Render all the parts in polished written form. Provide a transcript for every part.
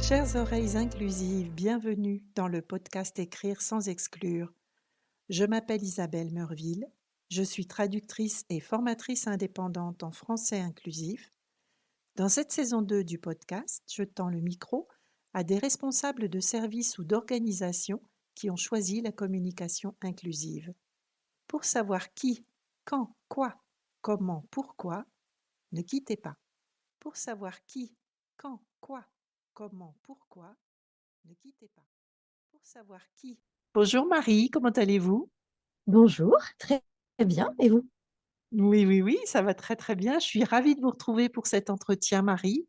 Chères oreilles inclusives, bienvenue dans le podcast Écrire sans exclure. Je m'appelle Isabelle Meurville, je suis traductrice et formatrice indépendante en français inclusif. Dans cette saison 2 du podcast, je tends le micro à des responsables de services ou d'organisations qui ont choisi la communication inclusive. Pour savoir qui, quand, quoi, comment, pourquoi, ne quittez pas. Pour savoir qui, quand, quoi, comment, pourquoi, ne quittez pas. Pour savoir qui. Bonjour Marie, comment allez-vous? Bonjour, très très bien. Et vous? Oui, oui, oui, ça va très très bien. Je suis ravie de vous retrouver pour cet entretien, Marie,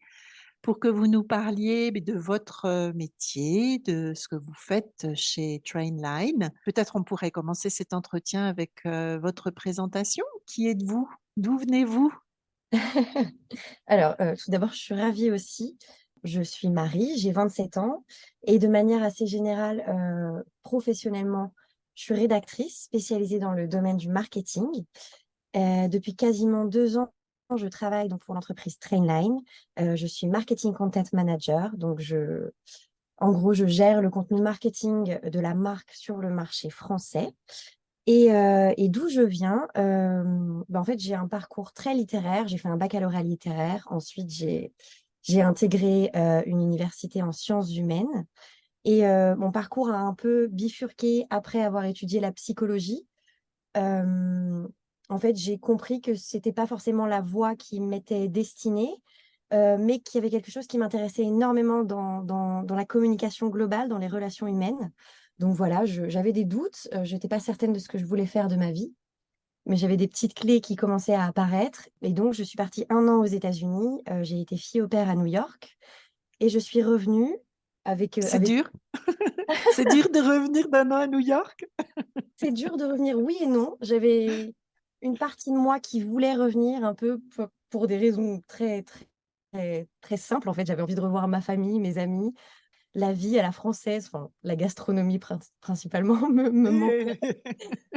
pour que vous nous parliez de votre métier, de ce que vous faites chez Trainline. Peut-être on pourrait commencer cet entretien avec votre présentation. Qui êtes-vous? D'où venez-vous? Alors, tout d'abord, je suis ravie aussi. Je suis Marie, j'ai 27 ans et de manière assez générale, professionnellement, je suis rédactrice spécialisée dans le domaine du marketing. Depuis quasiment 2 ans, je travaille donc pour l'entreprise Trainline. Je suis marketing content manager, donc en gros, je gère le contenu marketing de la marque sur le marché français. Et d'où je viens, en fait, j'ai un parcours très littéraire. J'ai fait un baccalauréat littéraire. Ensuite, j'ai intégré une université en sciences humaines. Et mon parcours a un peu bifurqué après avoir étudié la psychologie. Euh, En fait, j'ai compris que c'était pas forcément la voie qui m'était destinée, mais qu'il y avait quelque chose qui m'intéressait énormément dans la communication globale, dans les relations humaines. Donc voilà, j'avais des doutes, je n'étais pas certaine de ce que je voulais faire de ma vie, mais j'avais des petites clés qui commençaient à apparaître. Et donc, je suis partie 1 an aux États-Unis, j'ai été fille au pair à New York, et je suis revenue C'est avec... dur. C'est dur de revenir d'un an à New York. C'est dur de revenir, oui et non. J'avais une partie de moi qui voulait revenir un peu pour des raisons très, très, très, très simples. En fait, j'avais envie de revoir ma famille, mes amis, la vie à la française, enfin, la gastronomie principalement me manquait.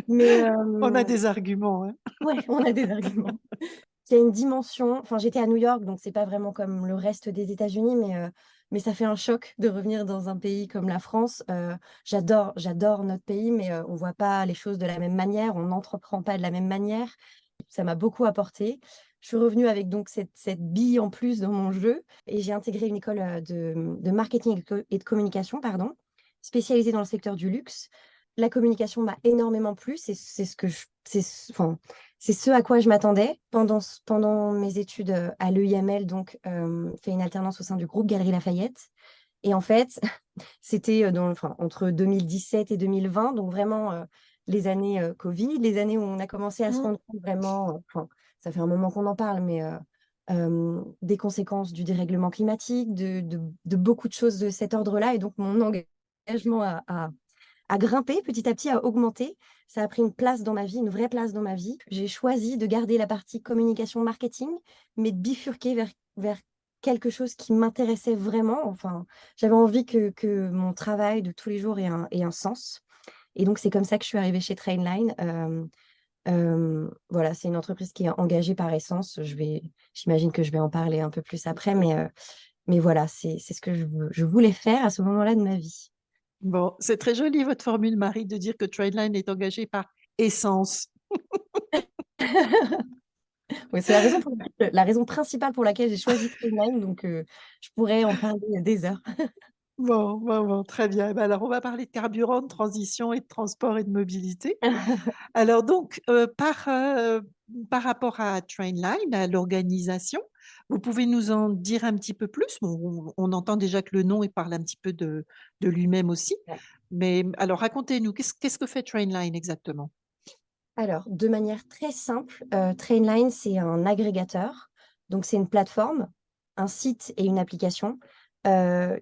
Mais On a des arguments, hein. ouais, on a des arguments. Il y a une dimension, enfin j'étais à New York, donc c'est pas vraiment comme le reste des États-Unis, mais ça fait un choc de revenir dans un pays comme la France. J'adore notre pays, mais on voit pas les choses de la même manière, on n'entreprend pas de la même manière. Ça m'a beaucoup apporté. Je suis revenue avec donc cette bille en plus dans mon jeu et j'ai intégré une école de marketing et de communication, pardon, spécialisée dans le secteur du luxe. La communication m'a énormément plu, c'est ce que enfin, c'est ce à quoi je m'attendais pendant mes études à l'EIML, donc fait une alternance au sein du groupe Galeries Lafayette. Et en fait, c'était entre 2017 et 2020, donc vraiment les années Covid, les années où on a commencé à se Mm. rendre compte vraiment, ça fait un moment qu'on en parle, mais des conséquences du dérèglement climatique, de beaucoup de choses de cet ordre-là. Et donc mon engagement a grimpé petit à petit, a augmenté. Ça a pris une place dans ma vie, une vraie place dans ma vie. J'ai choisi de garder la partie communication marketing, mais de bifurquer vers quelque chose qui m'intéressait vraiment. Enfin, j'avais envie que mon travail de tous les jours ait un sens. Et donc, c'est comme ça que je suis arrivée chez Trainline. Voilà, c'est une entreprise qui est engagée par essence. J'imagine que je vais en parler un peu plus après, mais voilà, c'est ce que je voulais faire à ce moment-là de ma vie. Bon, c'est très joli votre formule, Marie, de dire que Trainline est engagé par essence. Oui, c'est la raison principale pour laquelle j'ai choisi Trainline, donc je pourrais en parler des heures. Bon, bon, bon, très bien. Eh ben alors, on va parler de carburant, de transition et de transport et de mobilité. Alors donc, par rapport à Trainline, à l'organisation, vous pouvez nous en dire un petit peu plus? Bon, on entend déjà que le nom, il parle un petit peu de lui-même aussi. Ouais. Mais alors, racontez-nous, qu'est-ce que fait Trainline exactement? Alors, de manière très simple, Trainline, c'est un agrégateur. Donc, c'est une plateforme, un site et une application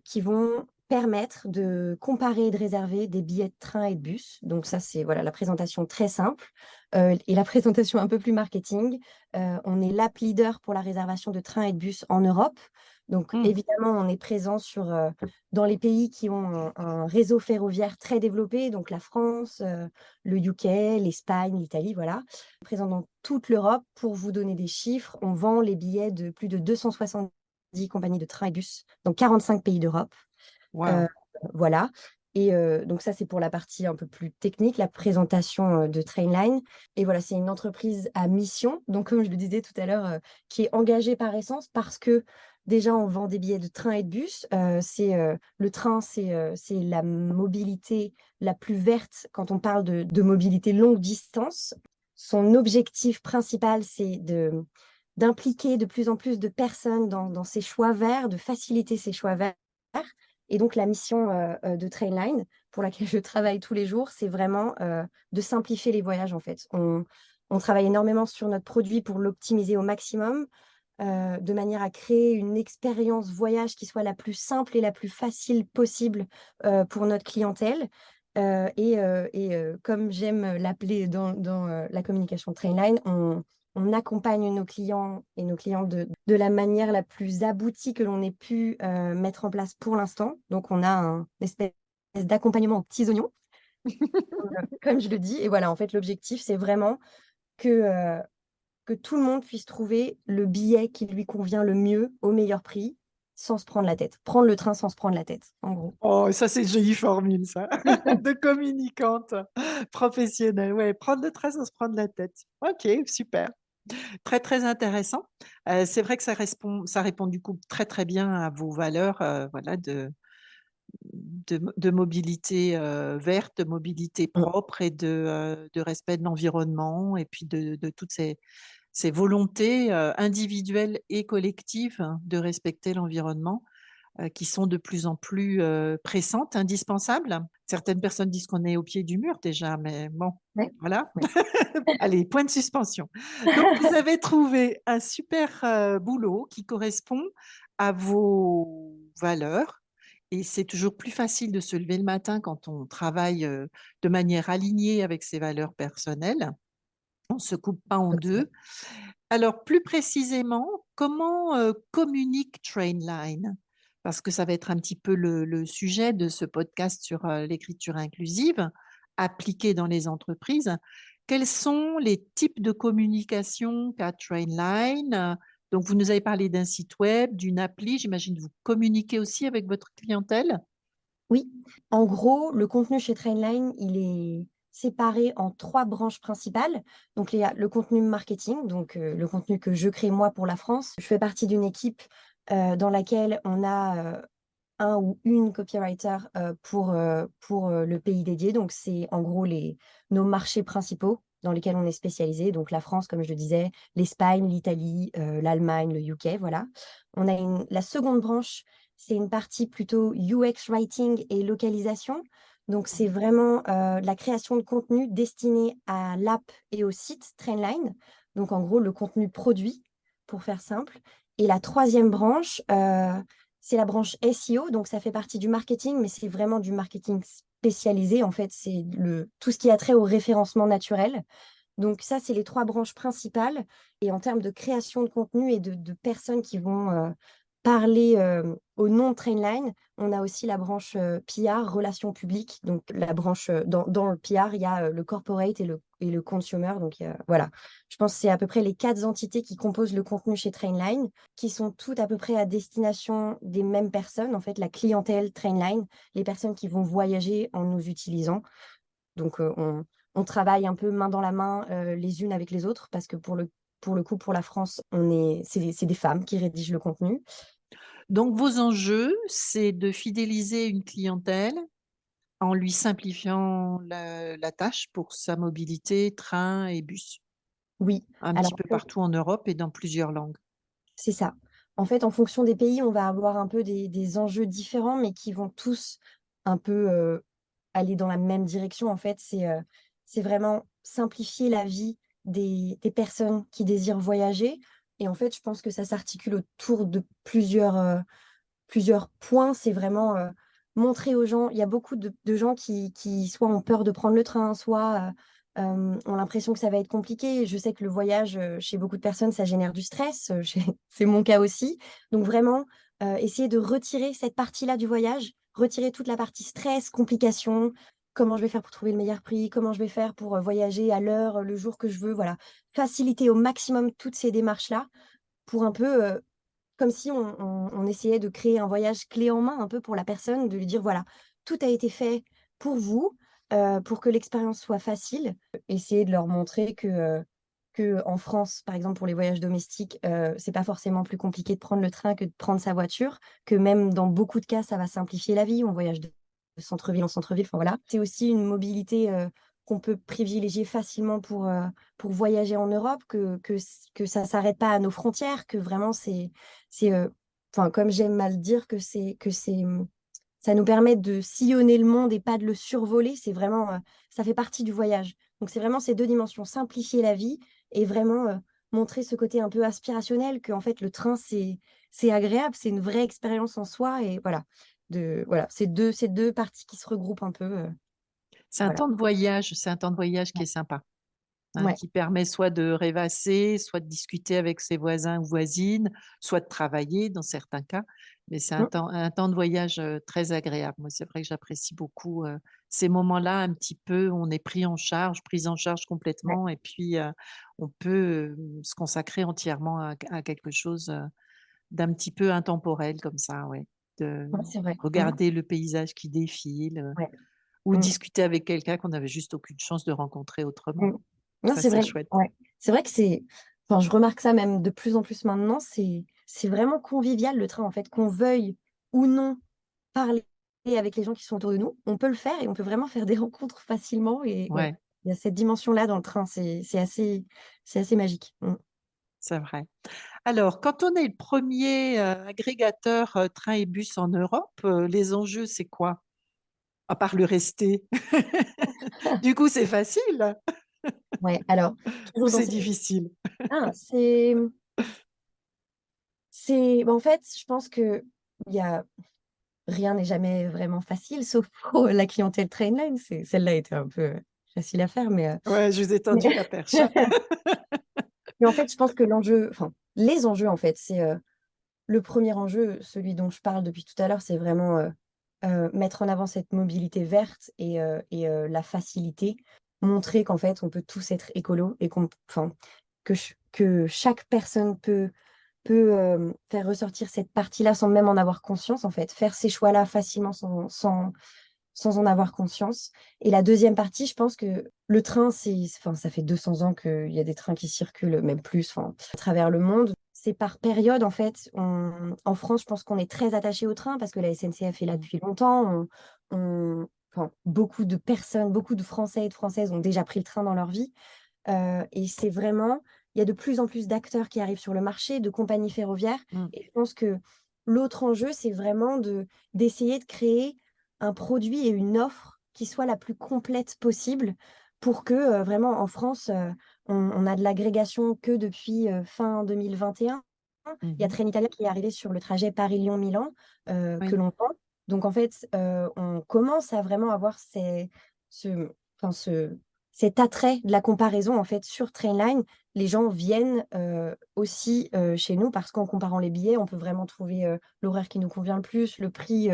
qui vont permettre de comparer et de réserver des billets de train et de bus. Donc, ça, c'est voilà, la présentation très simple. Et la présentation un peu plus marketing. On est l'app leader pour la réservation de trains et de bus en Europe. Donc, Hmm. évidemment, on est présent dans les pays qui ont un réseau ferroviaire très développé, donc la France, le UK, l'Espagne, l'Italie, voilà. Présent dans toute l'Europe. Pour vous donner des chiffres, on vend les billets de plus de 270 compagnie de train et bus dans 45 pays d'Europe. Waouh. Heu, voilà et donc ça, c'est pour la partie un peu plus technique, la présentation, de Trainline et voilà, c'est une entreprise à mission, donc comme je le disais tout à l'heure, qui est engagée par essence parce que déjà, on vend des billets de train et de bus. Le train, c'est la mobilité la plus verte quand on parle de mobilité longue distance. Son objectif principal, c'est d'impliquer de plus en plus de personnes dans ces choix verts, de faciliter ces choix verts et donc la mission, de Trainline, pour laquelle je travaille tous les jours, c'est vraiment, de simplifier les voyages, en fait. On travaille énormément sur notre produit pour l'optimiser au maximum, de manière à créer une expérience voyage qui soit la plus simple et la plus facile possible, pour notre clientèle, comme j'aime l'appeler dans la communication Trainline, on accompagne nos clients et nos clientes de la manière la plus aboutie que l'on ait pu, mettre en place pour l'instant. Donc on a un espèce d'accompagnement aux petits oignons, comme je le dis et voilà, en fait, l'objectif, c'est vraiment que, que tout le monde puisse trouver le billet qui lui convient le mieux, au meilleur prix, sans se prendre la tête. Prendre le train sans se prendre la tête, en gros. Oh, ça, c'est une jolie formule, ça, de communicante professionnelle. Ouais, prendre le train sans se prendre la tête. Ok, super. Très, très intéressant. C'est vrai que ça répond du coup très, très bien à vos valeurs voilà, de mobilité verte, de mobilité Mmh. propre et de respect de l'environnement et puis de toutes ces volontés individuelles et collectives de respecter l'environnement qui sont de plus en plus pressantes, indispensables. Certaines personnes disent qu'on est au pied du mur déjà, mais bon, Ouais, voilà. ouais. Allez, point de suspension. Donc, vous avez trouvé un super boulot qui correspond à vos valeurs. Et c'est toujours plus facile de se lever le matin quand on travaille de manière alignée avec ses valeurs personnelles. On ne se coupe pas en deux. Alors, plus précisément, comment communique Trainline? Parce que ça va être un petit peu le sujet de ce podcast sur l'écriture inclusive appliquée dans les entreprises. Quels sont les types de communication qu'a Trainline? Donc, vous nous avez parlé d'un site web, d'une appli. J'imagine que vous communiquez aussi avec votre clientèle. Oui, en gros, le contenu chez Trainline, il est séparé en 3 branches principales. Donc il y a le contenu marketing, donc le contenu que je crée moi pour la France. Je fais partie d'une équipe, dans laquelle on a, un ou une copywriter, pour le pays dédié. Donc c'est en gros nos marchés principaux dans lesquels on est spécialisé, donc la France, comme je le disais, l'Espagne, l'Italie, l'Allemagne, le UK, voilà. On a la seconde branche, c'est une partie plutôt UX writing et localisation. Donc c'est vraiment, de la création de contenu destiné à l'app et au site Trainline. Donc en gros, le contenu produit, pour faire simple. Et la troisième branche, c'est la branche SEO, donc ça fait partie du marketing, mais c'est vraiment du marketing spécialisé. En fait, c'est tout ce qui a trait au référencement naturel. Donc ça, c'est les 3 branches principales et en termes de création de contenu et de personnes qui vont, parler, au nom de Trainline, on a aussi la branche, PR, relations publiques. Donc la branche, dans le PR, il y a, le corporate et le consumer. Donc voilà. Je pense que c'est à peu près les 4 entités qui composent le contenu chez Trainline, qui sont toutes à peu près à destination des mêmes personnes, en fait, la clientèle Trainline, les personnes qui vont voyager en nous utilisant. Donc, on travaille un peu main dans la main, les unes avec les autres parce que pour le coup, pour la France, c'est des femmes qui rédigent le contenu. Donc, vos enjeux, c'est de fidéliser une clientèle en lui simplifiant la tâche pour sa mobilité, train et bus, Oui, un alors petit peu en fait, partout en Europe et dans plusieurs langues. c'est ça. En fait, en fonction des pays, on va avoir un peu des enjeux différents, mais qui vont tous un peu, aller dans la même direction. En fait, c'est vraiment simplifier la vie des personnes qui désirent voyager et en fait, je pense que ça s'articule autour de plusieurs points. C'est vraiment, montrer aux gens il y a beaucoup de gens qui soit ont peur de prendre le train, soit, ont l'impression que ça va être compliqué. Je sais que le voyage, chez beaucoup de personnes, ça génère du stress, chez c'est mon cas aussi. Donc vraiment, essayer de retirer cette partie-là du voyage, retirer toute la partie stress, complications. Comment je vais faire pour trouver le meilleur prix? Comment je vais faire pour, voyager à l'heure, le jour que je veux? Voilà. Faciliter au maximum toutes ces démarches-là pour un peu, comme si on essayait de créer un voyage clé en main un peu pour la personne, de lui dire: «Voilà, tout a été fait pour vous, pour que l'expérience soit facile». Essayer de leur montrer qu'en France, par exemple, pour les voyages domestiques, c'est pas forcément plus compliqué de prendre le train que de prendre sa voiture, que même dans beaucoup de cas, ça va simplifier la vie. On voyage de centre-ville en centre-ville, enfin voilà. C'est aussi une mobilité, qu'on peut privilégier facilement pour voyager en Europe, que ça s'arrête pas à nos frontières, que vraiment c'est, enfin, comme j'aime à le dire, ça nous permet de sillonner le monde et pas de le survoler. C'est vraiment, ça fait partie du voyage. Donc c'est vraiment ces 2 dimensions, simplifier la vie et vraiment, montrer ce côté un peu aspirationnel qu'en fait le train c'est agréable, c'est une vraie expérience en soi et voilà. Voilà, ces deux parties qui se regroupent un peu, C'est un voilà. temps de voyage, c'est un temps de voyage qui est sympa, hein, Ouais. qui permet soit de rêvasser, soit de discuter avec ses voisins ou voisines, soit de travailler dans certains cas. Mais c'est Mmh, un temps de voyage très agréable. Moi, c'est vrai que j'apprécie beaucoup ces moments-là, un petit peu, on est pris en charge ouais. complètement, et puis on peut se consacrer entièrement à quelque chose d'un petit peu intemporel comme ça, ouais. De Ouais, c'est vrai. Mmh. regarder le paysage qui défile, Ouais. ou Mmh. discuter avec quelqu'un qu'on n'avait juste aucune chance de rencontrer autrement. Mmh. Non, Ça, c'est c'est vrai, chouette. ouais. C'est vrai que enfin, je remarque ça même de plus en plus maintenant, c'est vraiment convivial le train, en fait. Qu'on veuille ou non parler avec les gens qui sont autour de nous, on peut le faire et on peut vraiment faire des rencontres facilement et ouais, Ouais, il y a cette dimension-là dans le train, c'est assez magique. Mmh. c'est vrai. Alors, quand on est le premier agrégateur train et bus en Europe, les enjeux, c'est quoi? À part le rester. Du coup, c'est facile Ouais, alors ou toujours dans c'est ces difficile? ah, bah, en fait, je pense qu'il y a rien n'est jamais vraiment facile sauf pour la clientèle Trainline, celle-là était un peu, facile à faire Ouais, je vous ai mais tendu la perche. mais en fait, je pense que enfin, les enjeux, en fait, le premier enjeu, celui dont je parle depuis tout à l'heure, c'est vraiment, mettre en avant cette mobilité verte et la facilité. Montrer qu'en fait, on peut tous être écolo et enfin, que chaque personne peut, faire ressortir cette partie-là sans même en avoir conscience, en fait. Faire ces choix-là facilement sans en avoir conscience. Et la deuxième partie, je pense que le train, enfin, ça fait 200 ans qu'il y a des trains qui circulent, même plus, enfin, à travers le monde. C'est par période, en fait. En France, je pense qu'on est très attaché au train parce que la SNCF est là depuis longtemps. Enfin, beaucoup de personnes, beaucoup de Français et de Françaises ont déjà pris le train dans leur vie. Et c'est vraiment, il y a de plus en plus d'acteurs qui arrivent sur le marché, de compagnies ferroviaires. Mmh, Et je pense que l'autre enjeu, c'est vraiment d'essayer de créer un produit et une offre qui soit la plus complète possible pour que, vraiment en France, on a de l'agrégation que depuis, fin 2021. Il y a mmh. Trenitalia qui est arrivé sur le trajet Paris-Lyon-Milan, que Oui. l'on vend. Donc en fait, on commence à vraiment avoir ce enfin cet attrait de la comparaison en fait sur Trainline. Les gens viennent, aussi, chez nous parce qu'en comparant les billets, on peut vraiment trouver, l'horaire qui nous convient le plus, le prix,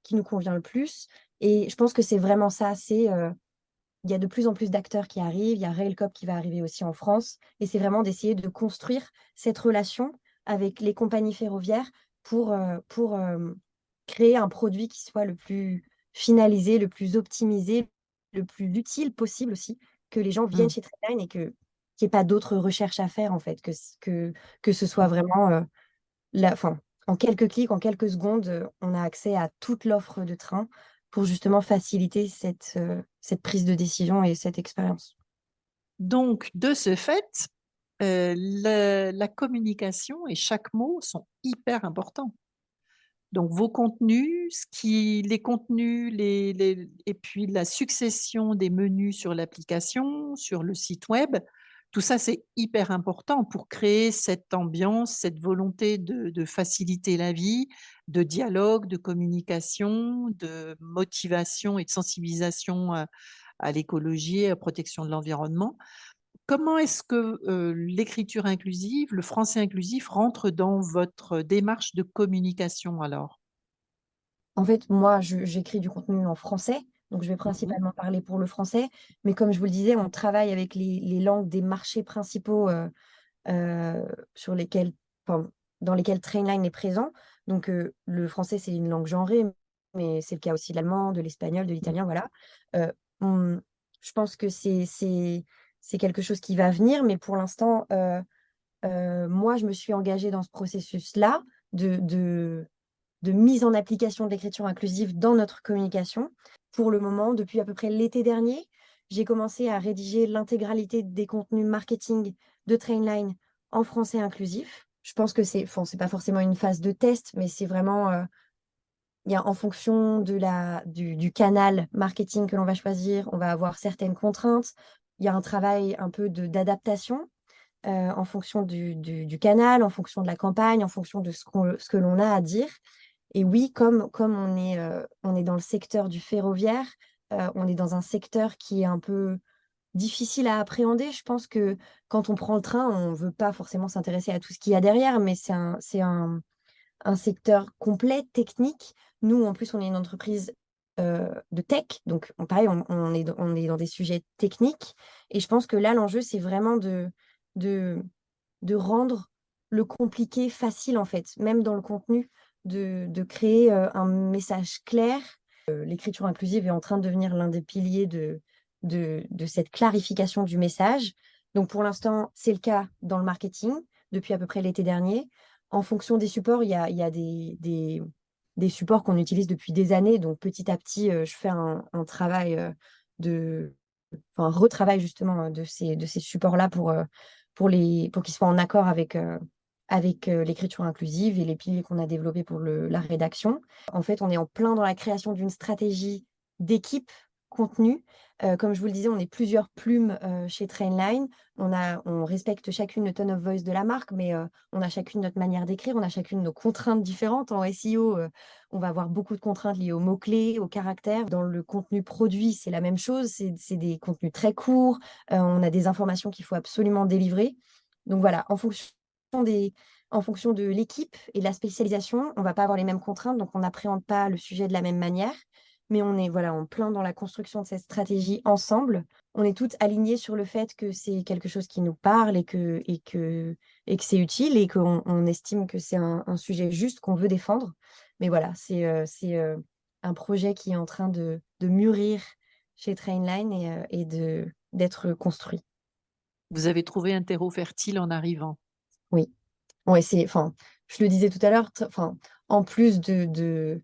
qui nous convient le plus et je pense que c'est vraiment ça, il y a de plus en plus d'acteurs qui arrivent, il y a Railcoop qui va arriver aussi en France et c'est vraiment d'essayer de construire cette relation avec les compagnies ferroviaires pour créer un produit qui soit le plus finalisé, le plus optimisé, le plus utile possible aussi, que les gens viennent Mmh, chez Trainline et qu'il y ait pas d'autres recherches à faire en fait, que ce soit mmh. vraiment, enfin, en quelques clics, en quelques secondes, on a accès à toute l'offre de train pour justement faciliter cette prise de décision et cette expérience. Donc, de ce fait, la communication et chaque mot sont hyper importants. Donc, vos contenus, les contenus, et puis la succession des menus sur l'application, sur le site web, tout ça, c'est hyper important pour créer cette ambiance, cette volonté de faciliter la vie, de dialogue, de communication, de motivation et de sensibilisation à l'écologie, à la protection de l'environnement. Comment est-ce que l'écriture inclusive, le français inclusif rentre dans votre démarche de communication alors? En fait, moi, j'écris du contenu en français, donc je vais Mhm. principalement parler pour le français, mais comme je vous le disais, on travaille avec les langues des marchés principaux, sur lesquels enfin, dans lesquels Trainline est présent. Donc, le français, c'est une langue genrée, mais c'est le cas aussi de l'allemand, de l'espagnol, de l'italien, voilà. Euh, on- je pense que c'est quelque chose qui va venir, mais pour l'instant, moi, je me suis engagée dans ce processus-là de mise en application de l'écriture inclusive dans notre communication. Pour le moment, depuis à peu près l'été dernier, j'ai commencé à rédiger l'intégralité des contenus marketing de Trainline en français inclusif. Je pense que c'est pas forcément une phase de test, mais c'est vraiment, en fonction du canal marketing que l'on va choisir, on va avoir certaines contraintes. Il y a un travail un peu d'adaptation en fonction du canal, en fonction de la campagne, en fonction de ce que l'on a à dire. Et oui, comme on est dans le secteur du ferroviaire, on est dans un secteur qui est un peu difficile à appréhender. Je pense que quand on prend le train, on ne veut pas forcément s'intéresser à tout ce qu'il y a derrière, mais un secteur complet, technique. Nous, en plus, on est une entreprise de tech, donc pareil, on est dans des sujets techniques. Et je pense que là, l'enjeu, c'est vraiment de, de rendre le compliqué facile, en fait, même dans le contenu, de créer un message clair. L'écriture inclusive est en train de devenir l'un des piliers de cette clarification du message. Donc, pour l'instant, c'est le cas dans le marketing depuis à peu près l'été dernier. En fonction des supports, il y a des supports qu'on utilise depuis des années. Donc, petit à petit, je fais un travail un retravail justement de ces supports-là pour qu'ils soient en accord avec l'écriture inclusive et les piliers qu'on a développés pour la rédaction. En fait, on est en plein dans la création d'une stratégie d'équipe contenu. Comme je vous le disais, on est plusieurs plumes chez Trainline. On respecte chacune le tone of voice de la marque, mais on a chacune notre manière d'écrire, on a chacune nos contraintes différentes. En SEO, on va avoir beaucoup de contraintes liées aux mots-clés, aux caractères. Dans le contenu produit, c'est la même chose. C'est des contenus très courts. On a des informations qu'il faut absolument délivrer. Donc voilà, des, en fonction de l'équipe et de la spécialisation, on ne va pas avoir les mêmes contraintes, donc on n'appréhende pas le sujet de la même manière. Mais on est voilà, en plein dans la construction de cette stratégie ensemble. On est toutes alignées sur le fait que c'est quelque chose qui nous parle et que c'est utile et qu'on estime que c'est un sujet juste qu'on veut défendre. Mais voilà, c'est un projet qui est en train de mûrir chez Trainline d'être construit. Vous avez trouvé un terreau fertile en arrivant. Oui. Ouais, enfin, je le disais tout à l'heure, enfin, en plus de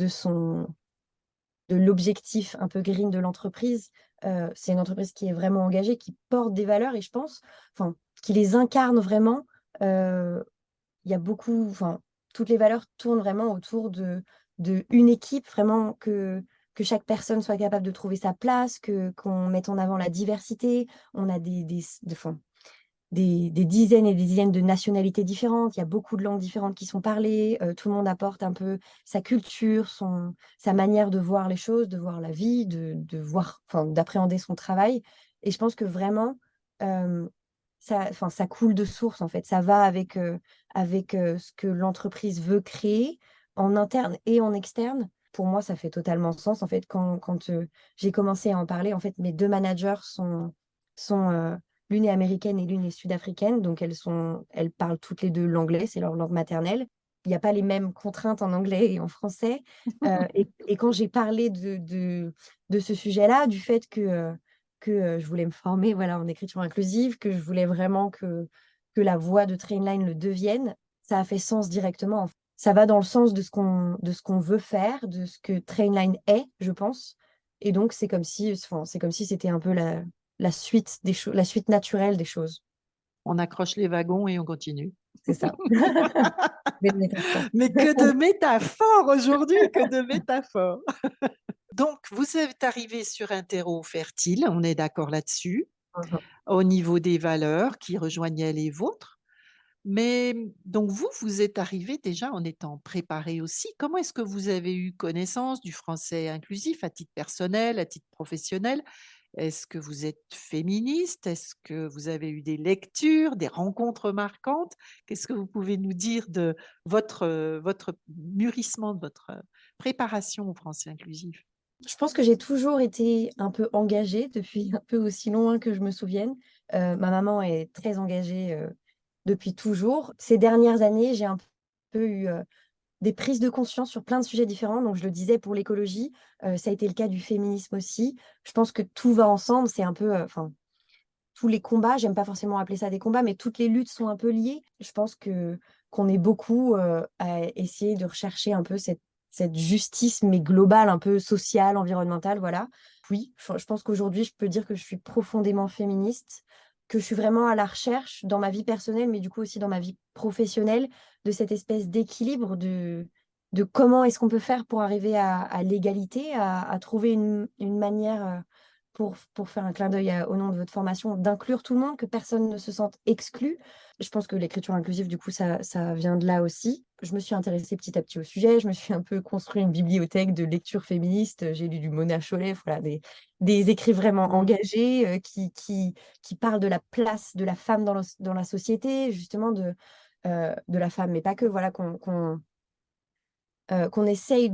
son, de l'objectif un peu green de l'entreprise, c'est une entreprise qui est vraiment engagée, qui porte des valeurs et je pense, enfin, qui les incarne vraiment. euh, il y a beaucoup, enfin, toutes les valeurs tournent vraiment autour de une équipe, vraiment que chaque personne soit capable de trouver sa place, qu'on mette en avant la diversité. On a enfin, des dizaines et des dizaines de nationalités différentes. Il y a beaucoup de langues différentes qui sont parlées. Tout le monde apporte un peu sa culture, sa manière de voir les choses, de voir la vie, de voir, enfin, d'appréhender son travail. Et je pense que vraiment, enfin, ça coule de source, en fait. Ça va avec ce que l'entreprise veut créer en interne et en externe. Pour moi, ça fait totalement sens. En fait, quand j'ai commencé à en parler, en fait, mes deux managers sont l'une est américaine et l'une est sud-africaine, donc elles parlent toutes les deux l'anglais, c'est leur langue maternelle. Il n'y a pas les mêmes contraintes en anglais et en français. Et quand j'ai parlé de ce sujet-là, du fait que je voulais me former voilà, en écriture inclusive, que je voulais vraiment que la voix de Trainline le devienne, ça a fait sens directement. En fait. Ça va dans le sens de ce qu'on veut faire, de ce que Trainline est, je pense. Et donc, enfin, c'est comme si c'était un peu la suite la suite naturelle des choses. On accroche les wagons et on continue. C'est ça. Belle métaphore. Mais que de métaphores aujourd'hui, que de métaphores. Donc, vous êtes arrivé sur un terreau fertile, on est d'accord là-dessus, Mhm. au niveau des valeurs qui rejoignaient les vôtres. Mais donc, vous êtes arrivé déjà en étant préparé aussi. Comment est-ce que vous avez eu connaissance du français inclusif à titre personnel, à titre professionnel? Est-ce que vous êtes féministe? Est-ce que vous avez eu des lectures, des rencontres marquantes? Qu'est-ce que vous pouvez nous dire de votre mûrissement, de votre préparation au français inclusif? Je pense que j'ai toujours été un peu engagée depuis un peu aussi loin que je me souvienne. Ma maman est très engagée depuis toujours. Ces dernières années, j'ai un peu eu des prises de conscience sur plein de sujets différents. Donc, je le disais pour l'écologie, ça a été le cas du féminisme aussi. Je pense que tout va ensemble. C'est un peu, enfin, tous les combats, j'aime pas forcément appeler ça des combats, mais toutes les luttes sont un peu liées. Je pense que qu'on est beaucoup à essayer de rechercher un peu cette justice, mais globale, un peu sociale, environnementale, voilà. Oui, je pense qu'aujourd'hui, je peux dire que je suis profondément féministe, que je suis vraiment à la recherche dans ma vie personnelle, mais du coup aussi dans ma vie professionnelle, de cette espèce d'équilibre de comment est-ce qu'on peut faire pour arriver à l'égalité, à trouver une manière pour faire un clin d'œil au nom de votre formation, d'inclure tout le monde, que personne ne se sente exclu. Je pense que l'écriture inclusive, du coup, ça vient de là aussi. Je me suis intéressée petit à petit au sujet. Je me suis un peu construit une bibliothèque de lecture féministe. J'ai lu du Mona Chollet, voilà, des écrits vraiment Mmh. engagés qui parlent de la place de la femme dans la société, justement de la femme, mais pas que, voilà, qu'on essaye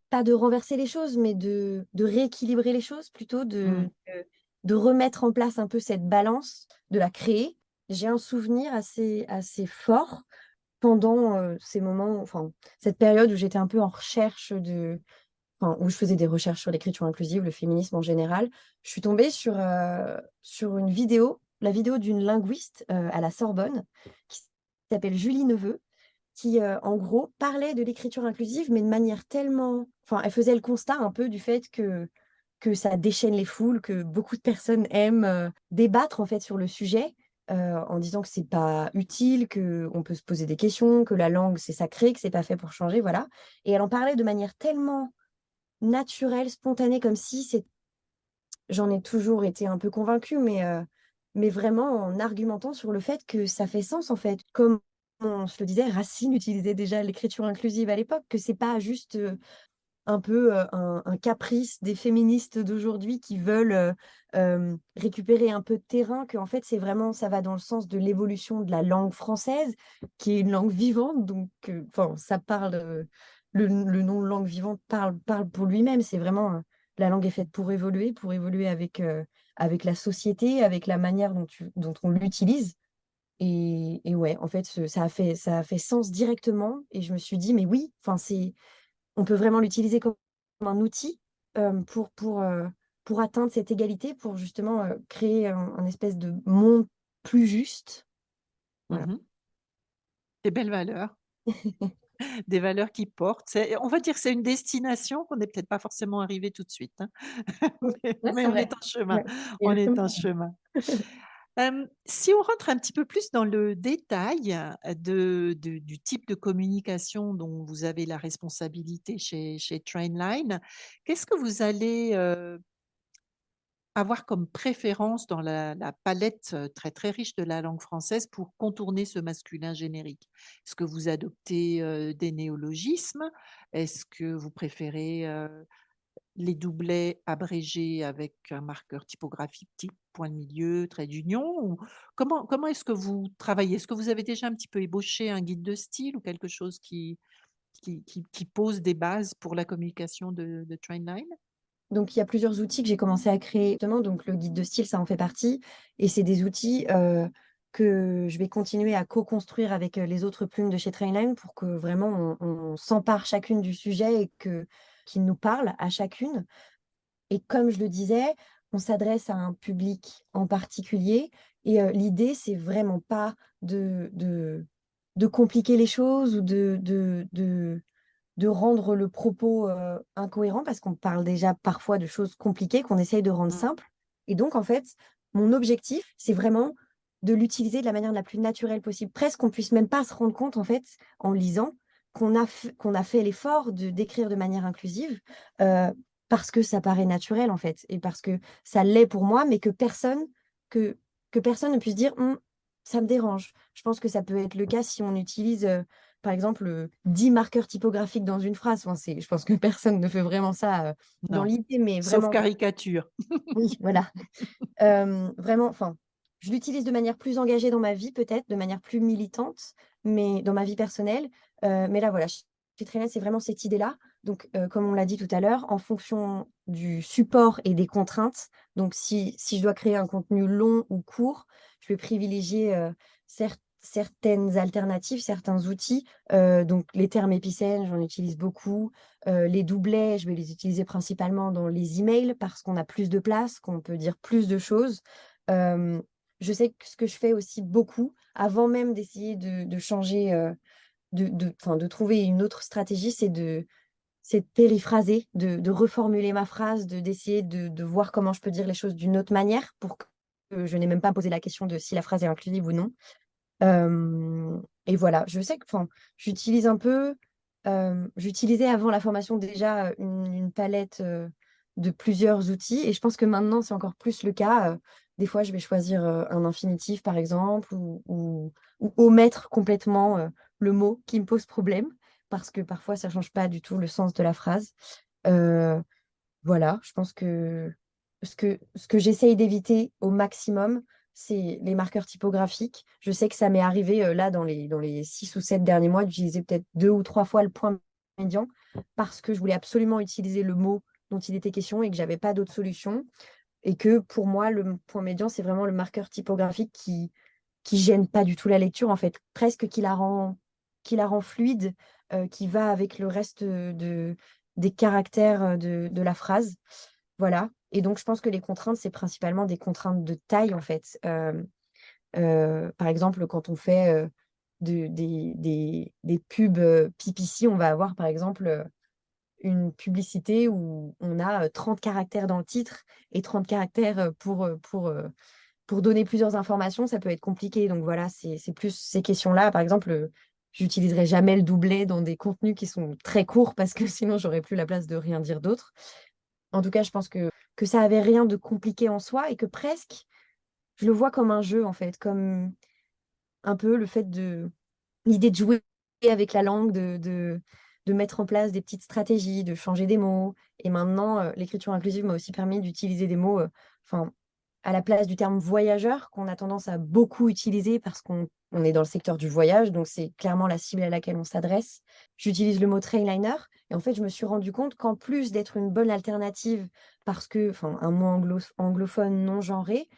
pas de renverser les choses, mais de rééquilibrer les choses, plutôt Mmh. de remettre en place un peu cette balance, de la créer. J'ai un souvenir assez fort pendant ces moments, enfin, cette période où j'étais un peu en recherche enfin, où je faisais des recherches sur l'écriture inclusive, le féminisme en général. Je suis tombée sur une vidéo, la vidéo d'une linguiste à la Sorbonne, qui s'appelle Julie Neveu, qui, en gros, parlait de l'écriture inclusive, mais de manière tellement... Enfin, elle faisait le constat un peu du fait que ça déchaîne les foules, que beaucoup de personnes aiment débattre, en fait, sur le sujet, en disant que c'est pas utile, qu'on peut se poser des questions, que la langue, c'est sacré, que c'est pas fait pour changer, voilà. Et elle en parlait de manière tellement naturelle, spontanée, comme si c'est... J'en ai toujours été un peu convaincue, mais vraiment en argumentant sur le fait que ça fait sens, en fait. Comme on se le disait, Racine utilisait déjà l'écriture inclusive à l'époque, que c'est pas juste un peu un caprice des féministes d'aujourd'hui qui veulent récupérer un peu de terrain, que en fait, c'est vraiment, ça va dans le sens de l'évolution de la langue française, qui est une langue vivante, donc enfin, ça parle, le nom langue vivante parle pour lui-même, c'est vraiment, la langue est faite pour évoluer avec la société, avec la manière dont on l'utilise. Et ouais, en fait, ça a fait sens directement. Et je me suis dit, mais oui, enfin, on peut vraiment l'utiliser comme un outil euh, pour, pour, euh, pour atteindre cette égalité, pour justement créer un espèce de monde plus juste. Voilà. Mmh. Des belles valeurs, des valeurs qui portent. On va dire que c'est une destination qu'on n'est peut-être pas forcément arrivé tout de suite, hein. Ouais, Mais c'est on vrai. est en chemin, Ouais, on est en exactement. chemin. Si on rentre un petit peu plus dans le détail du type de communication dont vous avez la responsabilité chez Trainline, qu'est-ce que vous allez, avoir comme préférence dans la palette, très, très riche de la langue française pour contourner ce masculin générique? Est-ce que vous adoptez, des néologismes? Est-ce que vous préférez, les doublets abrégés avec un marqueur typographique type point de milieu, trait d'union? Ou comment est-ce que vous travaillez? Est-ce que vous avez déjà un petit peu ébauché un guide de style ou quelque chose qui pose des bases pour la communication de Trainline? Donc, il y a plusieurs outils que j'ai commencé à créer, justement. Donc, le guide de style, ça en fait partie. Et c'est des outils que je vais continuer à co-construire avec les autres plumes de chez Trainline pour que vraiment on s'empare chacune du sujet et qu'il nous parle à chacune. Et comme je le disais, on s'adresse à un public en particulier. Et l'idée, c'est vraiment pas de compliquer les choses ou de rendre le propos incohérent, parce qu'on parle déjà parfois de choses compliquées qu'on essaye de rendre Mmh. simples. Et donc, en fait, mon objectif, c'est vraiment de l'utiliser de la manière la plus naturelle possible. Presque qu'on puisse même pas se rendre compte, en fait, en lisant, qu'on a fait l'effort d'écrire de manière inclusive, euh, parce que ça paraît naturel, en fait, et parce que ça l'est pour moi, mais que, que personne ne puisse dire, ça me dérange. Je pense que ça peut être le cas si on utilise par exemple, 10 marqueurs typographiques dans une phrase. Enfin, je pense que personne ne fait vraiment ça dans Non, l'idée, mais sauf vraiment, caricature. oui, voilà. Vraiment, enfin, je l'utilise de manière plus engagée dans ma vie, peut-être, de manière plus militante, mais dans ma vie personnelle. Mais là, voilà, chez Trainline, c'est vraiment cette idée-là. Donc, comme on l'a dit tout à l'heure, en fonction du support et des contraintes, donc si je dois créer un contenu long ou court, je vais privilégier, certes, certaines alternatives, certains outils. Donc, les termes épicènes, j'en utilise beaucoup. Les doublets, je vais les utiliser principalement dans les emails parce qu'on a plus de place, qu'on peut dire plus de choses. Euh, je sais que ce que je fais aussi beaucoup, avant même d'essayer de changer, enfin, de trouver une autre stratégie, c'est de périphraser, de reformuler ma phrase, d'essayer de voir comment je peux dire les choses d'une autre manière pour que je n'ai même pas posé la question de si la phrase est inclusive ou non. Et voilà, je sais que enfin, j'utilise un peu, j'utilisais avant la formation déjà une palette de plusieurs outils et je pense que maintenant c'est encore plus le cas. Des fois, je vais choisir un infinitif par exemple ou omettre complètement le mot qui me pose problème parce que parfois ça change pas du tout le sens de la phrase. Euh, voilà, je pense que ce que j'essaye d'éviter au maximum, c'est les marqueurs typographiques. Je sais que ça m'est arrivé là dans les 6 ou 7 derniers mois d'utiliser peut-être 2 ou 3 fois le point médian parce que je voulais absolument utiliser le mot dont il était question et que j'avais pas d'autre solution. Et que pour moi, le point médian, c'est vraiment le marqueur typographique qui gêne pas du tout la lecture, en fait, presque qui la rend fluide, qui va avec le reste des caractères de la phrase. Voilà. Et donc, je pense que les contraintes, c'est principalement des contraintes de taille, en fait. Par exemple, quand on fait des pubs PPC, on va avoir, par exemple, une publicité où on a 30 caractères dans le titre et 30 caractères pour donner plusieurs informations, ça peut être compliqué. Donc voilà, c'est plus ces questions-là. Par exemple, j'utiliserai jamais le doublet dans des contenus qui sont très courts parce que sinon, j'aurais plus la place de rien dire d'autre. En tout cas, je pense que ça avait rien de compliqué en soi et que presque, je le vois comme un jeu, en fait, comme un peu le fait de l'idée de jouer avec la langue, de mettre en place des petites stratégies, de changer des mots. Et maintenant, l'écriture inclusive m'a aussi permis d'utiliser des mots, enfin, à la place du terme voyageur, qu'on a tendance à beaucoup utiliser parce qu'on est dans le secteur du voyage, donc c'est clairement la cible à laquelle on s'adresse. J'utilise le mot trainliner, et en fait, je me suis rendu compte qu'en plus d'être une bonne alternative, parce que, enfin, un mot anglophone non genré,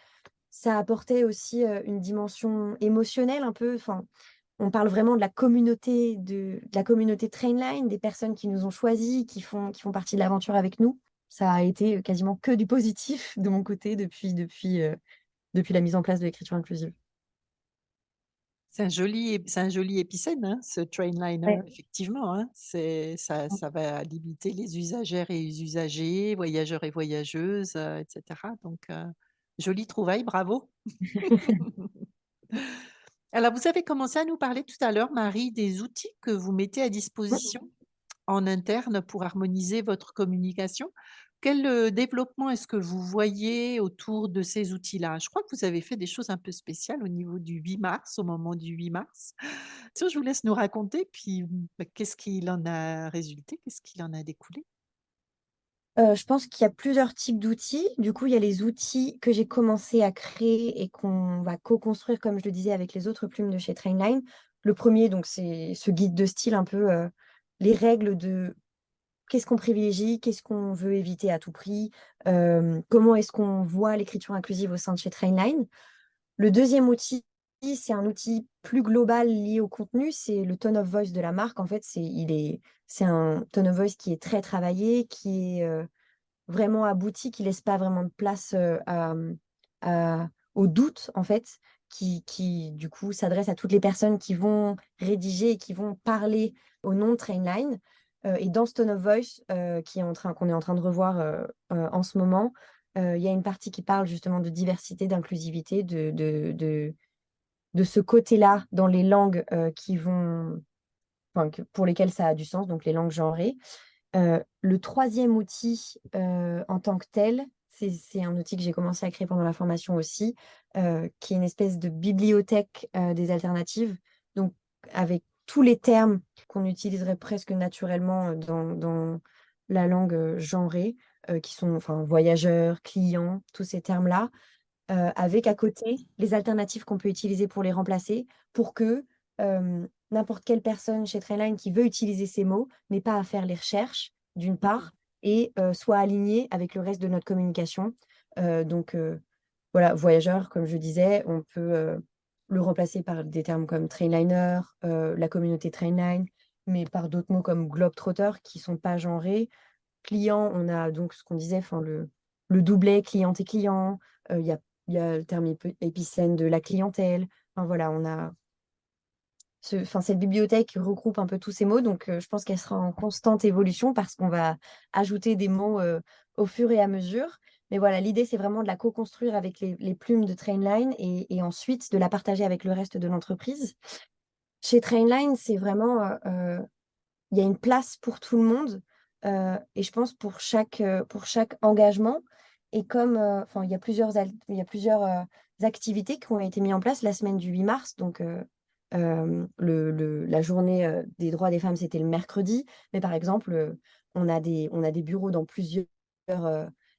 ça apportait aussi une dimension émotionnelle un peu. Enfin, on parle vraiment de la communauté Trainline, des personnes qui nous ont choisis, qui font partie de l'aventure avec nous. Ça a été quasiment que du positif de mon côté depuis la mise en place de l'écriture inclusive. C'est un joli épicène, hein, ce Trainliner, Ouais. effectivement. Hein. Ça va limiter les usagères et les usagers, voyageurs et voyageuses, etc. Donc, jolie trouvaille, bravo. Alors, vous avez commencé à nous parler tout à l'heure, Marie, des outils que vous mettez à disposition en interne pour harmoniser votre communication. Quel développement est-ce que vous voyez autour de ces outils-là? Je crois que vous avez fait des choses un peu spéciales au niveau du 8 mars, au moment du 8 mars. Ça, je vous laisse nous raconter, puis qu'est-ce qu'il en a résulté? Qu'est-ce qu'il en a découlé? Je pense qu'il y a plusieurs types d'outils. Du coup, il y a les outils que j'ai commencé à créer et qu'on va co-construire, comme je le disais, avec les autres plumes de chez Trainline. Le premier, donc, c'est ce guide de style, un peu les règles de qu'est-ce qu'on privilégie, qu'est-ce qu'on veut éviter à tout prix, comment est-ce qu'on voit l'écriture inclusive au sein de chez Trainline. Le deuxième outil, c'est un outil plus global lié au contenu, c'est le tone of voice de la marque. En fait, c'est un tone of voice qui est très travaillé, qui est vraiment abouti, qui laisse pas vraiment de place au doute, en fait, qui du coup s'adresse à toutes les personnes qui vont rédiger et qui vont parler au nom de Trainline. Et dans ce tone of voice qu'on est en train de revoir en ce moment, il y a une partie qui parle justement de diversité, d'inclusivité, de ce côté-là dans les langues enfin, pour lesquelles ça a du sens, donc les langues genrées. Le troisième outil en tant que tel, c'est un outil que j'ai commencé à créer pendant la formation aussi, qui est une espèce de bibliothèque des alternatives, donc avec tous les termes qu'on utiliserait presque naturellement dans la langue genrée, qui sont enfin, voyageurs, clients, tous ces termes-là, avec à côté les alternatives qu'on peut utiliser pour les remplacer, pour que n'importe quelle personne chez Trainline qui veut utiliser ces mots n'ait pas à faire les recherches, d'une part, et soit alignée avec le reste de notre communication. Donc, voilà, voyageurs, comme je disais, le remplacer par des termes comme trainliner, la communauté trainline, mais par d'autres mots comme globetrotter qui sont pas genrés. Client, on a donc ce qu'on disait, enfin le doublet cliente et client. Il y a le terme épicène de la clientèle. Enfin voilà, on a cette bibliothèque regroupe un peu tous ces mots, donc je pense qu'elle sera en constante évolution parce qu'on va ajouter des mots au fur et à mesure. Mais voilà, l'idée, c'est vraiment de la co-construire avec les plumes de Trainline et ensuite de la partager avec le reste de l'entreprise. Chez Trainline, c'est vraiment, il y a une place pour tout le monde et je pense pour chaque engagement. Et comme, enfin, il y a plusieurs activités qui ont été mises en place la semaine du 8 mars, donc la journée des droits des femmes, c'était le mercredi. Mais par exemple, on a des bureaux dans plusieurs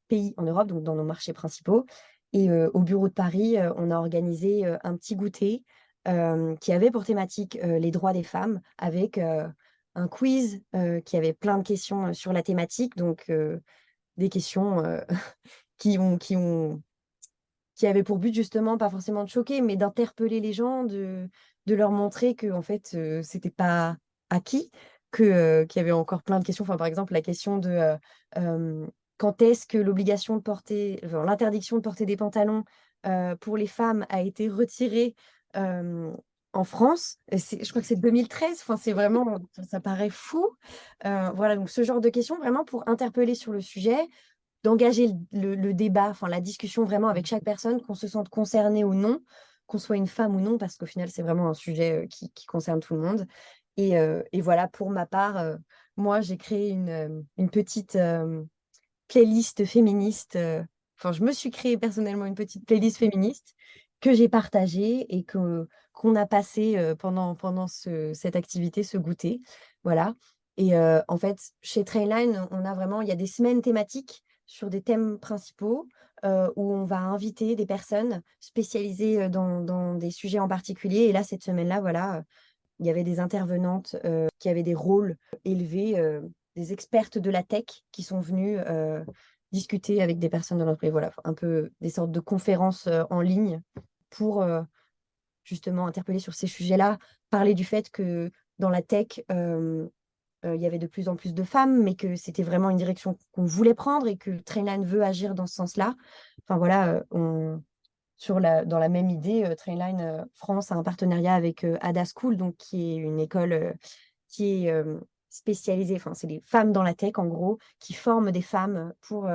pays en Europe, donc dans nos marchés principaux. Et au bureau de Paris, on a organisé un petit goûter qui avait pour thématique les droits des femmes avec un quiz qui avait plein de questions sur la thématique. Donc, des questions qui avaient pour but justement, pas forcément de choquer, mais d'interpeller les gens, de leur montrer que en fait, c'était pas acquis, qu'il y avait encore plein de questions. Enfin, par exemple, la question de quand est-ce que l'interdiction de porter des pantalons pour les femmes a été retirée en France. Je crois que c'est 2013. Enfin, c'est vraiment, ça paraît fou. Voilà, donc ce genre de questions vraiment pour interpeller sur le sujet, d'engager le débat, enfin la discussion vraiment avec chaque personne, qu'on se sente concerné ou non, qu'on soit une femme ou non, parce qu'au final, c'est vraiment un sujet qui concerne tout le monde. Et voilà, pour ma part, moi, j'ai créé une petite playlist féministe. Enfin, je me suis créé personnellement une petite playlist féministe que j'ai partagée et qu'on a passé pendant cette activité, ce goûter. Voilà. Et en fait, chez Trainline, il y a des semaines thématiques sur des thèmes principaux où on va inviter des personnes spécialisées dans des sujets en particulier. Et là, cette semaine-là, voilà, il y avait des intervenantes qui avaient des rôles élevés, des expertes de la tech qui sont venues discuter avec des personnes de l'entreprise. Voilà, un peu des sortes de conférences en ligne pour justement interpeller sur ces sujets-là, parler du fait que dans la tech, il y avait de plus en plus de femmes, mais que c'était vraiment une direction qu'on voulait prendre et que Trainline veut agir dans ce sens-là. Enfin voilà, dans la même idée, Trainline France a un partenariat avec Ada School, donc, qui est une école qui est spécialisée, enfin, c'est des femmes dans la tech, en gros, qui forment des femmes pour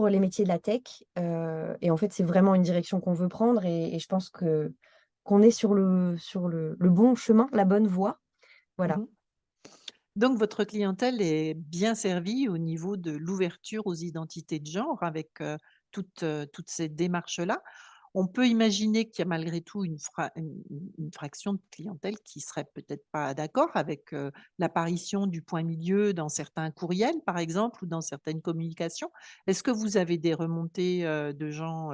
les métiers de la tech. Et en fait, c'est vraiment une direction qu'on veut prendre et je pense qu'on est sur le bon chemin, la bonne voie. Voilà. Mmh. Donc votre clientèle est bien servie au niveau de l'ouverture aux identités de genre avec, toutes ces démarches-là. On peut imaginer qu'il y a malgré tout une fraction de clientèle qui serait peut-être pas d'accord avec, l'apparition du point milieu dans certains courriels, par exemple, ou dans certaines communications. Est-ce que vous avez des remontées, de gens,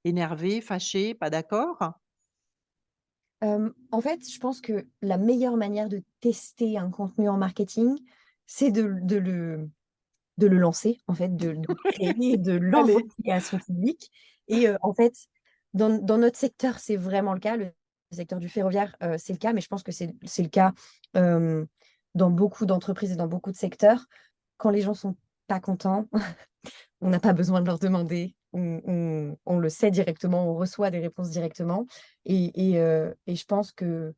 énervés, fâchés, pas d'accord? En fait, je pense que la meilleure manière de tester un contenu en marketing, c'est de le lancer, en fait, de le créer et de l'envoyer Allez. à son public. Et en fait, dans notre secteur, c'est vraiment le cas. Le secteur du ferroviaire, c'est le cas, mais je pense que c'est le cas euh, dans beaucoup d'entreprises et dans beaucoup de secteurs. Quand les gens sont pas contents, on n'a pas besoin de leur demander. On le sait directement, on reçoit des réponses directement. Et je pense que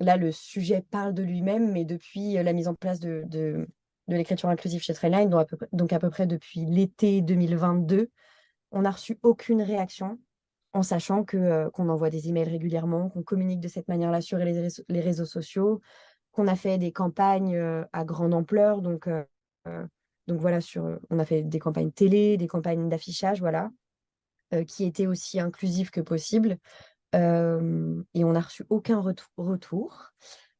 là, le sujet parle de lui-même, mais depuis la mise en place de l'écriture inclusive chez Trainline, donc à peu près depuis l'été 2022, on n'a reçu aucune réaction, en sachant qu'on envoie des emails régulièrement, qu'on communique de cette manière-là sur les réseaux sociaux, qu'on a fait des campagnes à grande ampleur. Euh, donc voilà, on a fait des campagnes télé, des campagnes d'affichage, voilà, qui étaient aussi inclusives que possible. Et on n'a reçu aucun retour,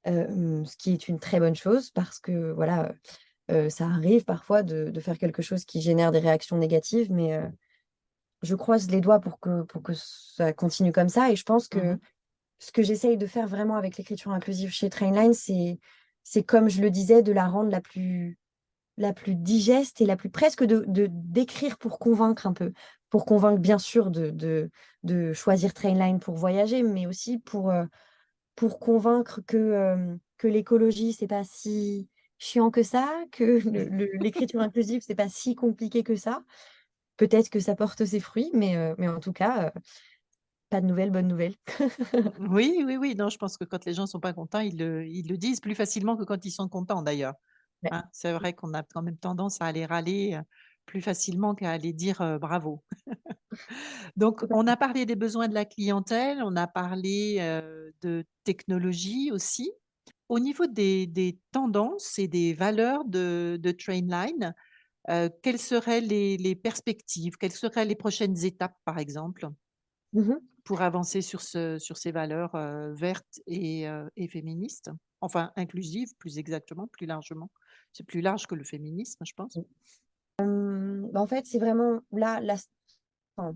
ce qui est une très bonne chose parce que voilà, ça arrive parfois de faire quelque chose qui génère des réactions négatives, mais je croise les doigts pour que ça continue comme ça. Et je pense que Mmh. ce que j'essaye de faire vraiment avec l'écriture inclusive chez Trainline, c'est comme je le disais, de la rendre la plus digeste et la plus presque d'écrire pour convaincre un peu, pour convaincre bien sûr de choisir Trainline pour voyager, mais aussi pour convaincre que l'écologie, c'est pas si chiant que ça, que l'écriture inclusive, c'est pas si compliqué que ça. Peut-être que ça porte ses fruits, mais en tout cas, pas de nouvelles, bonnes nouvelles. Oui, oui, oui, non, je pense que quand les gens sont pas contents, ils le disent plus facilement que quand ils sont contents d'ailleurs, Ouais. hein. C'est vrai qu'on a quand même tendance à aller râler, plus facilement qu'à aller dire, bravo. Donc on a parlé des besoins de la clientèle, on a parlé, de technologie aussi. Au niveau des tendances et des valeurs de Trainline, quelles seraient les perspectives? Quelles seraient les prochaines étapes, par exemple, Mmh. pour avancer sur ces valeurs, vertes et féministes? Enfin inclusives, plus exactement, plus largement. C'est plus large que le féminisme, je pense. Bah, en fait, c'est vraiment là, enfin,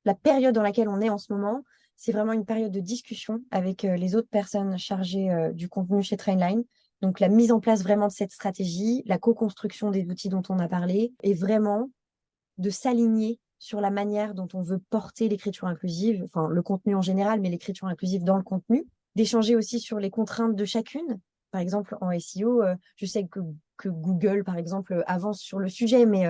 la période dans laquelle on est en ce moment, c'est vraiment une période de discussion avec les autres personnes chargées du contenu chez Trainline. Donc, la mise en place vraiment de cette stratégie, la co-construction des outils dont on a parlé, et vraiment de s'aligner sur la manière dont on veut porter l'écriture inclusive, enfin le contenu en général, mais l'écriture inclusive dans le contenu, d'échanger aussi sur les contraintes de chacune. Par exemple, en SEO, je sais que Google, par exemple, avance sur le sujet, mais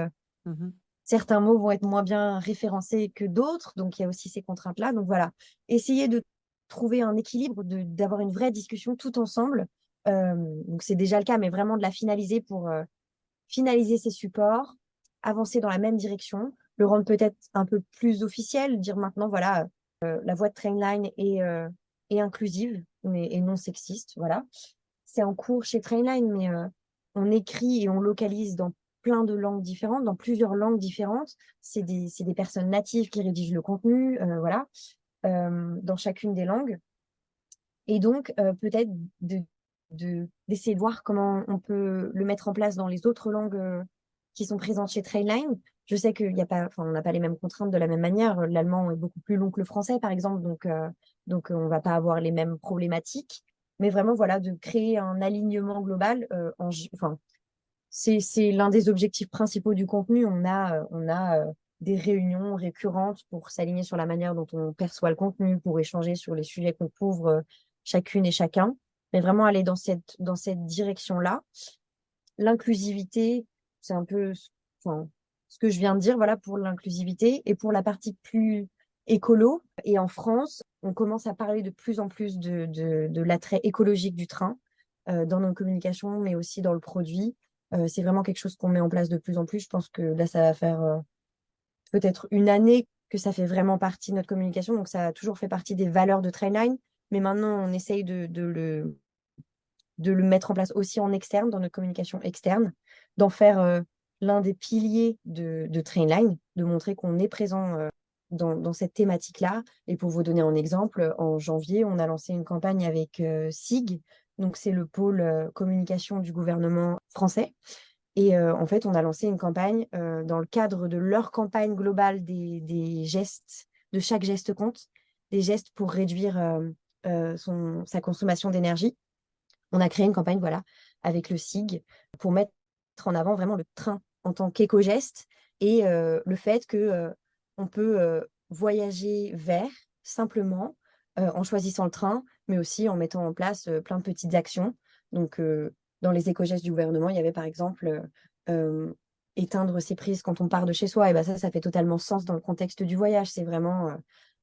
Mmh. certains mots vont être moins bien référencés que d'autres, donc il y a aussi ces contraintes-là. Donc voilà, essayer de trouver un équilibre, d'avoir une vraie discussion tout ensemble. Donc c'est déjà le cas, mais vraiment de la finaliser pour finaliser ces supports, avancer dans la même direction, le rendre peut-être un peu plus officiel, dire maintenant, voilà, la voix de Trainline est inclusive et non sexiste. Voilà. C'est en cours chez Trainline, mais on écrit et on localise dans plein de langues différentes, dans plusieurs langues différentes. C'est des personnes natives qui rédigent le contenu, voilà, dans chacune des langues. Et donc, peut-être d'essayer de voir comment on peut le mettre en place dans les autres langues qui sont présentes chez Trainline. Je sais qu'il y a pas, enfin, on n'a pas les mêmes contraintes de la même manière. L'allemand est beaucoup plus long que le français, par exemple, donc on va pas avoir les mêmes problématiques. Mais vraiment, voilà, de créer un alignement global. Enfin, c'est l'un des objectifs principaux du contenu. On a des réunions récurrentes pour s'aligner sur la manière dont on perçoit le contenu, pour échanger sur les sujets qu'on couvre chacune et chacun, mais vraiment aller dans cette direction-là. L'inclusivité, c'est un peu enfin, ce que je viens de dire, voilà, pour l'inclusivité. Et pour la partie plus écolo, et en France, on commence à parler de plus en plus de l'attrait écologique du train dans nos communications, mais aussi dans le produit. C'est vraiment quelque chose qu'on met en place de plus en plus. Je pense que là, ça va faire peut-être une année que ça fait vraiment partie de notre communication. Donc, ça a toujours fait partie des valeurs de Trainline. Mais maintenant, on essaye de le mettre en place aussi en externe, dans notre communication externe, d'en faire l'un des piliers de Trainline, de montrer qu'on est présent dans cette thématique-là. Et pour vous donner un exemple, en janvier, on a lancé une campagne avec SIG, donc c'est le pôle communication du gouvernement français. Et en fait, on a lancé une campagne dans le cadre de leur campagne globale des gestes, de chaque geste compte, des gestes pour réduire sa consommation d'énergie. On a créé une campagne, voilà, avec le SIG pour mettre en avant vraiment le train en tant qu'éco-geste et le fait que on peut voyager vers simplement en choisissant le train, mais aussi en mettant en place plein de petites actions. Donc, dans les éco-gestes du gouvernement, il y avait par exemple éteindre ses prises quand on part de chez soi. Et ben ça fait totalement sens dans le contexte du voyage. C'est vraiment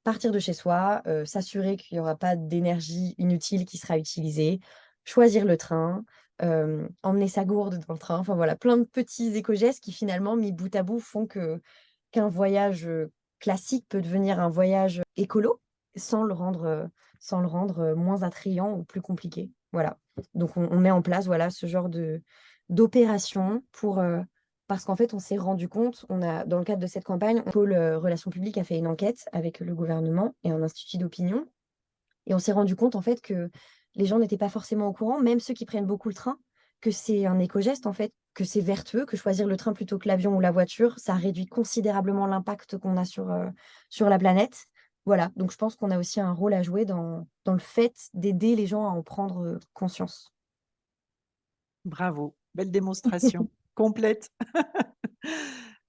partir de chez soi, s'assurer qu'il n'y aura pas d'énergie inutile qui sera utilisée, choisir le train, emmener sa gourde dans le train. Enfin voilà, plein de petits éco-gestes qui finalement, mis bout à bout, font qu'un voyage classique peut devenir un voyage écolo sans le rendre moins attrayant ou plus compliqué. Voilà. Donc on met en place voilà, ce genre d'opération pour parce qu'en fait, on s'est rendu compte, dans le cadre de cette campagne, le pôle Relations publiques a fait une enquête avec le gouvernement et un institut d'opinion. Et on s'est rendu compte, en fait, que les gens n'étaient pas forcément au courant, même ceux qui prennent beaucoup le train, que c'est un éco-geste, en fait, que c'est vertueux, que choisir le train plutôt que l'avion ou la voiture, ça réduit considérablement l'impact qu'on a sur la planète. Voilà, donc je pense qu'on a aussi un rôle à jouer dans le fait d'aider les gens à en prendre conscience. Bravo, belle démonstration, complète.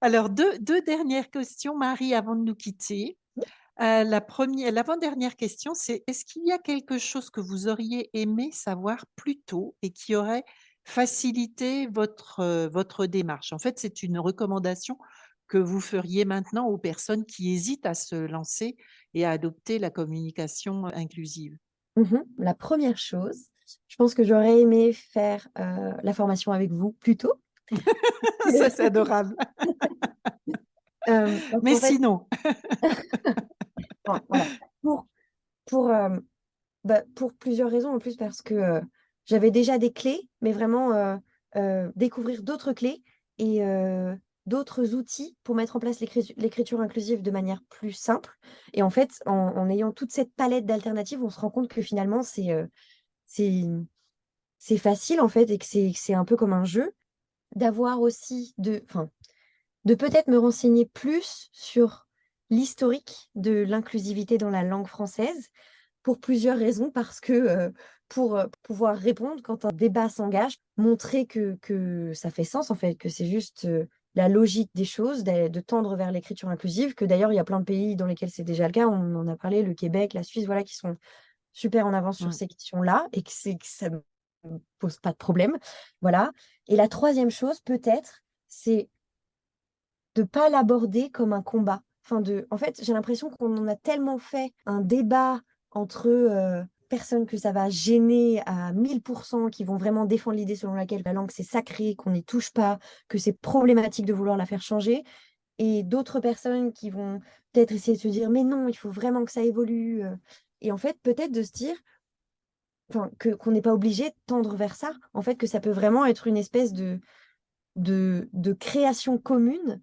Alors, deux dernières questions, Marie, avant de nous quitter. L'avant-dernière question, c'est est-ce qu'il y a quelque chose que vous auriez aimé savoir plus tôt et qui aurait facilité votre démarche? En fait, c'est une recommandation que vous feriez maintenant aux personnes qui hésitent à se lancer et à adopter la communication inclusive. La première chose, je pense que j'aurais aimé faire la formation avec vous plus tôt. Ça, c'est adorable. Parce Mais qu'en fait, sinon, enfin, voilà, pour, pour, pour plusieurs raisons, en plus parce que j'avais déjà des clés, mais vraiment découvrir d'autres clés et d'autres outils pour mettre en place l'écriture inclusive de manière plus simple. Et en fait, en ayant toute cette palette d'alternatives, on se rend compte que finalement, c'est, c'est facile en fait et que c'est un peu comme un jeu d'avoir aussi enfin, de peut-être me renseigner plus sur l'historique de l'inclusivité dans la langue française pour plusieurs raisons, parce que pour pouvoir répondre quand un débat s'engage, montrer que ça fait sens en fait, que c'est juste la logique des choses, de tendre vers l'écriture inclusive, que d'ailleurs il y a plein de pays dans lesquels c'est déjà le cas, on en a parlé, le Québec, la Suisse, voilà, qui sont super en avance sur mm, ces questions-là et que ça ne pose pas de problème. Voilà. Et la troisième chose, peut-être, c'est de ne pas l'aborder comme un combat. Enfin en fait, j'ai l'impression qu'on en a tellement fait un débat entre personnes que ça va gêner à 1000%, qui vont vraiment défendre l'idée selon laquelle la langue c'est sacré, qu'on n'y touche pas, que c'est problématique de vouloir la faire changer, et d'autres personnes qui vont peut-être essayer de se dire mais non, il faut vraiment que ça évolue. Et en fait, peut-être de se dire enfin, qu'on n'est pas obligé de tendre vers ça. En fait, que ça peut vraiment être une espèce de création commune,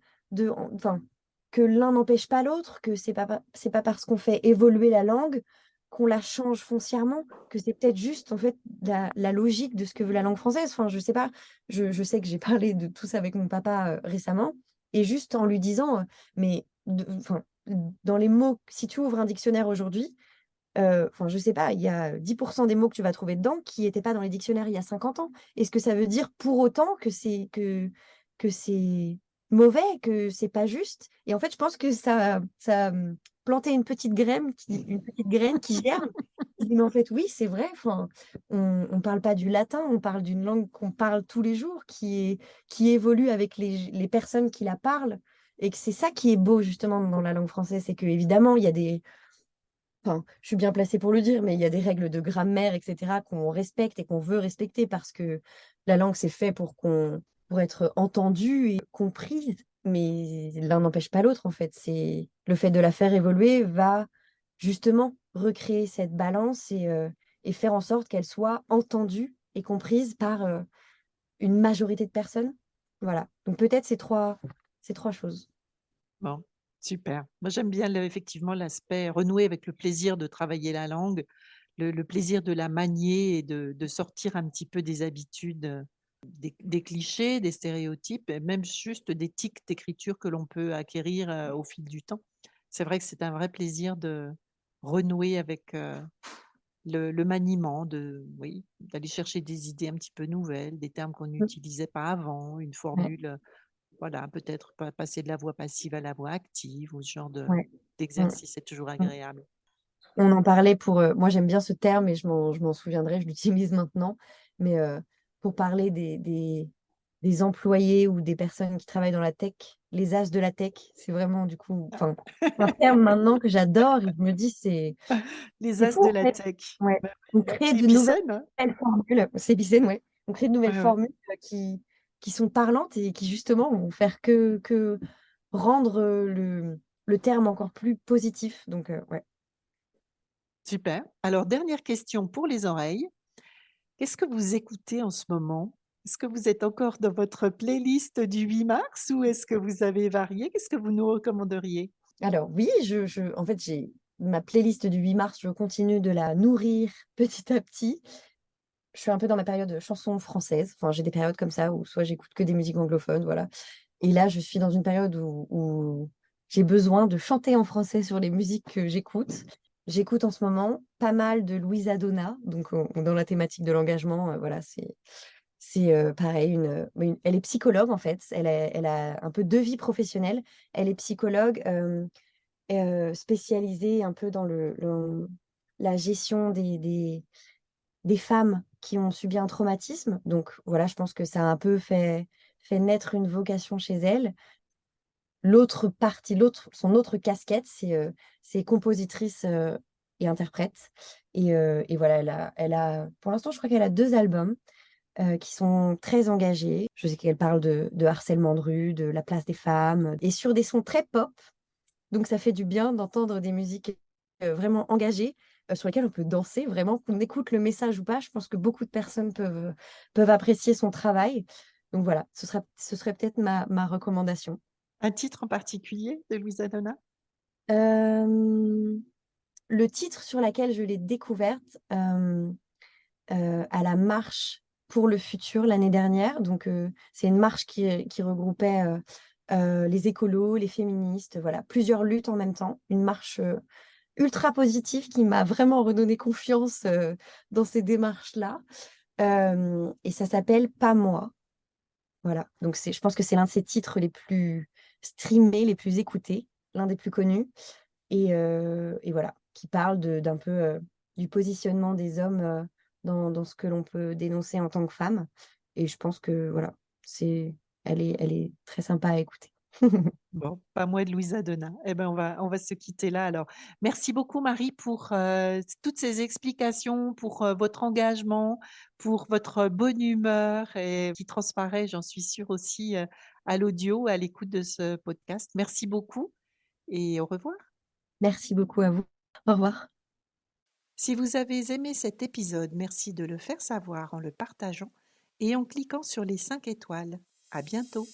enfin, que l'un n'empêche pas l'autre, que c'est pas parce qu'on fait évoluer la langue qu'on la change foncièrement, que c'est peut-être juste en fait la logique de ce que veut la langue française. Enfin, je sais pas, je sais que j'ai parlé de tout ça avec mon papa récemment, et juste en lui disant, mais enfin, dans les mots, si tu ouvres un dictionnaire aujourd'hui, enfin, je sais pas, il y a 10% des mots que tu vas trouver dedans qui n'étaient pas dans les dictionnaires il y a 50 ans. Est-ce que ça veut dire pour autant que c'est mauvais, que c'est pas juste? Et en fait, je pense que ça a planté une petite graine qui germe. Je dis, mais en fait, oui, c'est vrai. Enfin, on parle pas du latin, on parle d'une langue qu'on parle tous les jours, qui évolue avec les personnes qui la parlent. Et que c'est ça qui est beau, justement, dans la langue française. C'est que, évidemment, il y a des enfin, je suis bien placée pour le dire, mais il y a des règles de grammaire, etc., qu'on respecte et qu'on veut respecter parce que la langue, c'est fait pour être entendue et comprise, mais l'un n'empêche pas l'autre, en fait. C'est le fait de la faire évoluer va justement recréer cette balance et faire en sorte qu'elle soit entendue et comprise par une majorité de personnes. Voilà. Donc peut-être ces trois choses. bon, super. Moi, j'aime bien effectivement l'aspect renouer avec le plaisir de travailler la langue, le plaisir de la manier et de sortir un petit peu des habitudes, des clichés, des stéréotypes, et même juste des tics d'écriture que l'on peut acquérir au fil du temps. C'est vrai que c'est un vrai plaisir de renouer avec le maniement, oui, d'aller chercher des idées un petit peu nouvelles, des termes qu'on Mm. n'utilisait pas avant, une Ouais, formule, voilà, peut-être passer de la voix passive à la voix active ou ce genre ouais. Mm, d'exercice est toujours mm. agréable. On en parlait pour. Moi, j'aime bien ce terme et je m'en souviendrai, je l'utilise maintenant. Mais pour parler des employés ou des personnes qui travaillent dans la tech, les as de la tech, c'est vraiment du coup enfin, un terme maintenant que j'adore et je me dis Les c'est as fou de en la fait. tech. Ouais. Bah On oui, crée c'est de nouvelles épicène, hein. formules. C'est épicène, ouais. On crée de nouvelles Ouais, ouais. formules qui sont parlantes et qui justement vont faire que rendre le terme encore plus positif. Donc, ouais. Super. Alors, dernière question pour les oreilles. Qu'est-ce que vous écoutez en ce moment? Est-ce que vous êtes encore dans votre playlist du 8 mars ou est-ce que vous avez varié? Qu'est-ce que vous nous recommanderiez? Alors oui, en fait, j'ai ma playlist du 8 mars, je continue de la nourrir petit à petit. Je suis un peu dans ma période chanson française. Enfin, j'ai des périodes comme ça où soit j'écoute que des musiques anglophones, voilà. Et là, je suis dans une période où j'ai besoin de chanter en français sur les musiques que j'écoute. J'écoute en ce moment pas mal de Louisa Donna, donc dans la thématique de l'engagement, voilà, C'est pareil, elle est psychologue en fait. Elle a un peu 2 vies professionnelles. Elle est psychologue, spécialisée un peu dans la gestion des femmes qui ont subi un traumatisme. Donc voilà, je pense que ça a un peu fait naître une vocation chez elle. Son autre casquette, c'est compositrice, et interprète et voilà, elle a pour l'instant, je crois qu'elle a 2 albums, qui sont très engagés. Je sais qu'elle parle de harcèlement de rue, de la place des femmes et sur des sons très pop. Donc ça fait du bien d'entendre des musiques, vraiment engagées, sur lesquelles on peut danser vraiment, qu'on écoute le message ou pas. Je pense que beaucoup de personnes peuvent apprécier son travail. Donc voilà, ce serait peut-être ma recommandation. Un titre en particulier de Louisa Donna? Hem, le titre sur laquelle je l'ai découverte, à la marche pour le futur l'année dernière. Donc, c'est une marche qui regroupait, les écolos, les féministes, voilà, plusieurs luttes en même temps. Une marche, ultra positive qui m'a vraiment redonné confiance, dans ces démarches-là. Et ça s'appelle «Pas moi». Voilà, donc je pense que c'est l'un de ses titres les plus streamés, les plus écoutés, l'un des plus connus et voilà, qui parle d'un peu, du positionnement des hommes, dans ce que l'on peut dénoncer en tant que femme et je pense que voilà, c'est elle est très sympa à écouter. Bon, pas moi de Louisa Donna. Eh ben, on va se quitter là alors. Merci beaucoup Marie pour, toutes ces explications, pour, votre engagement, pour votre bonne humeur et qui transparaît, j'en suis sûre aussi, à l'audio, à l'écoute de ce podcast. Merci beaucoup et au revoir. Merci beaucoup à vous. Au revoir. Si vous avez aimé cet épisode, merci de le faire savoir en le partageant et en cliquant sur les 5 étoiles. À bientôt.